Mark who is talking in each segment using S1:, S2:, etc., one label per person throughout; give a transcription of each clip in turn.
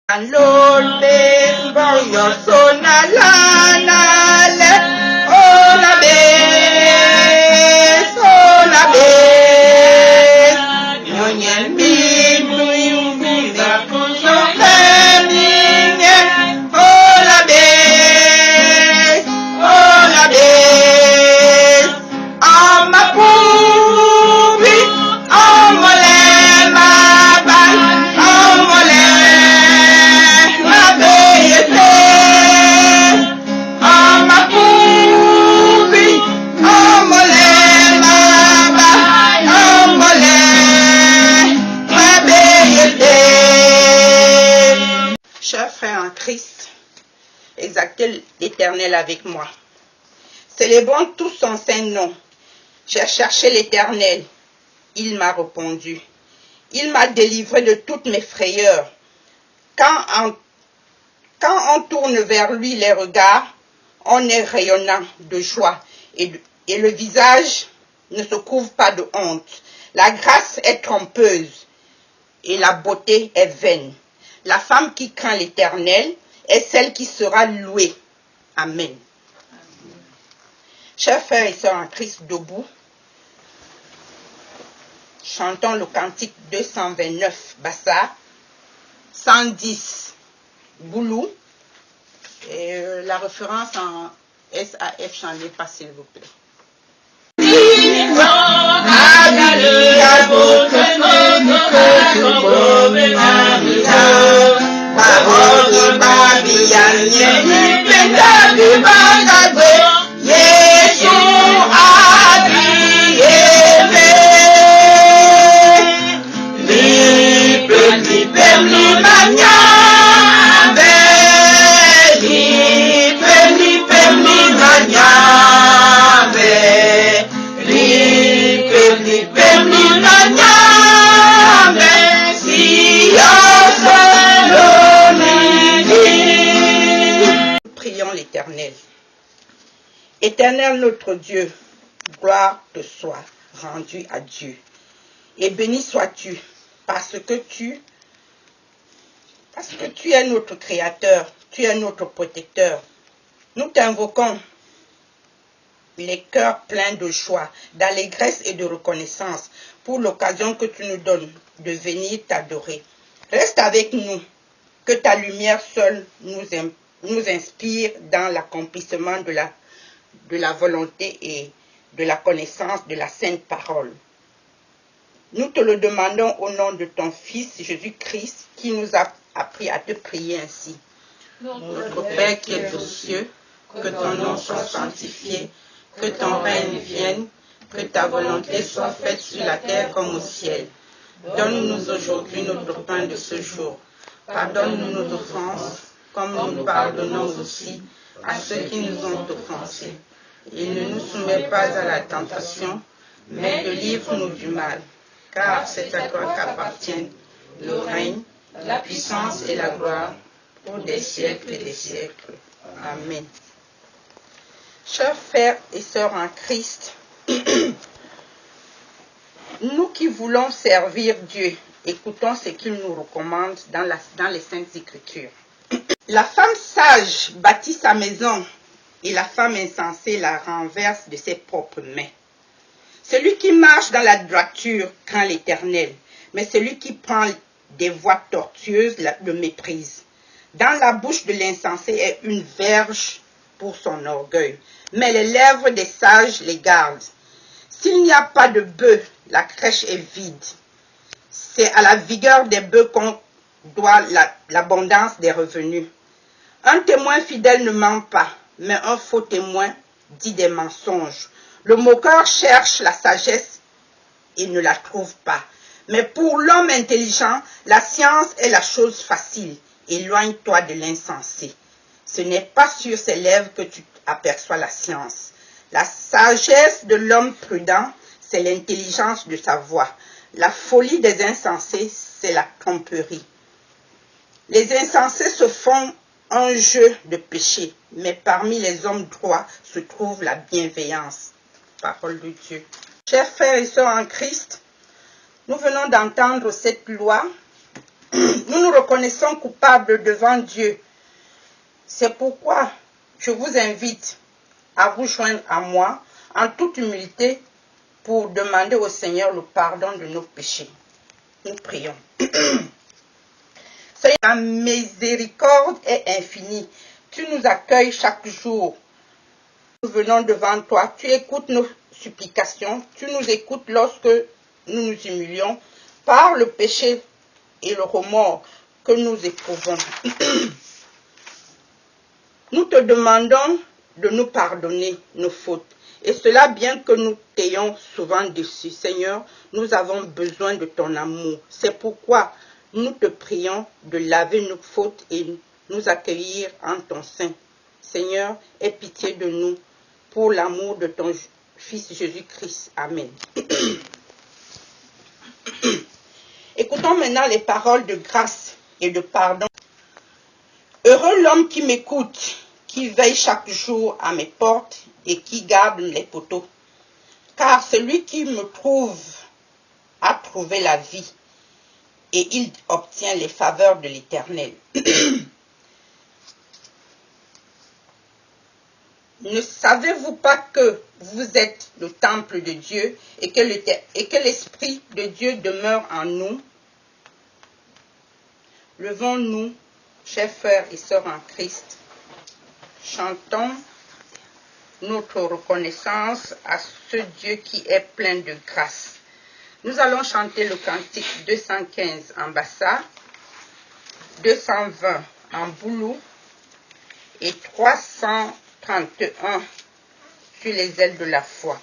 S1: Lolbe boyo sona la le ona be nonyen mi mi za kuzo kaminye ona be amapubi amole maban amole Chers frères en Christ, exaltez l'Éternel avec moi. Célébrons tous son saint nom. J'ai cherché l'Éternel. Il m'a répondu. Il m'a délivré de toutes mes frayeurs. Quand on tourne vers lui les regards, on est rayonnant de joie et le visage ne se couvre pas de honte. La grâce est trompeuse et la beauté est vaine. La femme qui craint l'Éternel est celle qui sera louée. Amen. Chers frères et sœurs en Christ, debout, chantons le cantique 229, Bassa, 110, Boulou, et la référence en SAF, chantez pas s'il vous plaît. Prions l'Éternel. Éternel notre Dieu, gloire te soit rendue à Dieu. Et béni sois-tu parce que tu es notre Créateur, tu es notre protecteur. Nous t'invoquons les cœurs pleins de joie, d'allégresse et de reconnaissance pour l'occasion que tu nous donnes de venir t'adorer. Reste avec nous, que ta lumière seule nous inspire dans l'accomplissement de la volonté et de la connaissance de la sainte parole. Nous te le demandons au nom de ton Fils Jésus-Christ qui nous a appris à te prier ainsi. Notre Père qui es aux cieux, que ton nom soit sanctifié, que ton règne vienne, que ta volonté soit faite sur la terre comme au ciel. Donne-nous aujourd'hui notre pain de ce jour. Pardonne-nous nos offenses, comme nous pardonnons aussi à ceux qui nous ont offensés. Et ne nous soumets pas à la tentation, mais délivre-nous du mal. Car c'est à toi qu'appartiennent le règne, la puissance et la gloire pour des siècles et des siècles. Amen. Chers frères et sœurs en Christ, nous qui voulons servir Dieu, écoutons ce qu'il nous recommande dans les Saintes Écritures. La femme sage bâtit sa maison et la femme insensée la renverse de ses propres mains. Celui qui marche dans la droiture craint l'Éternel, mais celui qui prend des voies tortueuses le méprise. Dans la bouche de l'insensé est une verge pour son orgueil, mais les lèvres des sages les gardent. S'il n'y a pas de bœufs, la crèche est vide. C'est à la vigueur des bœufs qu'on doit l'abondance des revenus. Un témoin fidèle ne ment pas, mais un faux témoin dit des mensonges. Le moqueur cherche la sagesse et ne la trouve pas. Mais pour l'homme intelligent, la science est la chose facile. Éloigne-toi de l'insensé. Ce n'est pas sur ses lèvres que tu aperçois la science. La sagesse de l'homme prudent, c'est l'intelligence de sa voix. La folie des insensés, c'est la tromperie. Les insensés se font un jeu de péché, mais parmi les hommes droits se trouve la bienveillance. Parole de Dieu. Chers frères et sœurs en Christ, nous venons d'entendre cette loi Nous nous reconnaissons coupables devant Dieu. C'est pourquoi je vous invite à vous joindre à moi en toute humilité pour demander au Seigneur le pardon de nos péchés. Nous prions. Seigneur, ta miséricorde est infinie. Tu nous accueilles chaque jour. Nous venons devant toi. Tu écoutes nos supplications. Tu nous écoutes lorsque nous nous humilions par le péché et le remords que nous éprouvons. Nous te demandons de nous pardonner nos fautes. Et cela bien que nous t'ayons souvent déçus. Seigneur, nous avons besoin de ton amour. C'est pourquoi nous te prions de laver nos fautes et nous accueillir en ton sein. Seigneur, aie pitié de nous pour l'amour de ton Fils Jésus-Christ. Amen. Écoutons maintenant les paroles de grâce et de pardon. Heureux l'homme qui m'écoute, qui veille chaque jour à mes portes et qui garde les poteaux. Car celui qui me trouve a trouvé la vie et il obtient les faveurs de l'Éternel. Ne savez-vous pas que vous êtes le temple de Dieu et que l'Esprit de Dieu demeure en nous? Levons-nous, chers frères et sœurs en Christ, chantons notre reconnaissance à ce Dieu qui est plein de grâce. Nous allons chanter le cantique 215 en bassa, 220 en boulou et 331 sur les ailes de la foi.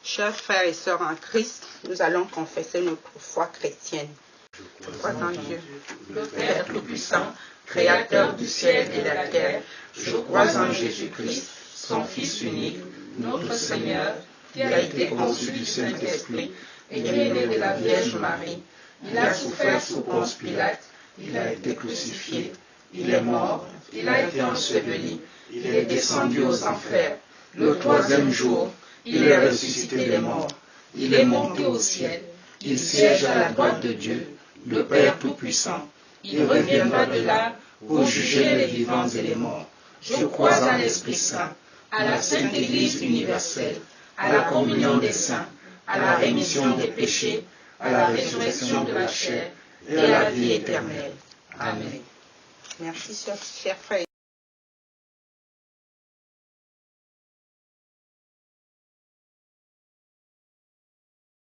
S1: Chers frères et sœurs en Christ, nous allons confesser notre foi chrétienne. Je crois en Dieu, le Père Tout-Puissant, Créateur du ciel et de la terre. Je crois en Jésus-Christ, son Fils unique, notre Seigneur, qui a été conçu du Saint-Esprit et qui est né de la Vierge Marie. Il a souffert sous Ponce Pilate, il a été crucifié, il est mort, il a été enseveli, il est descendu aux enfers. Le troisième jour, il est ressuscité des morts, il est monté au ciel, il siège à la droite de Dieu, le Père Tout-Puissant. Il reviendra de là pour juger les vivants et les morts. Je crois en l'Esprit Saint, à la Sainte Église universelle, à la communion des saints, à la rémission des péchés, à la résurrection de la chair et à la vie éternelle. Amen. Merci, chers frères.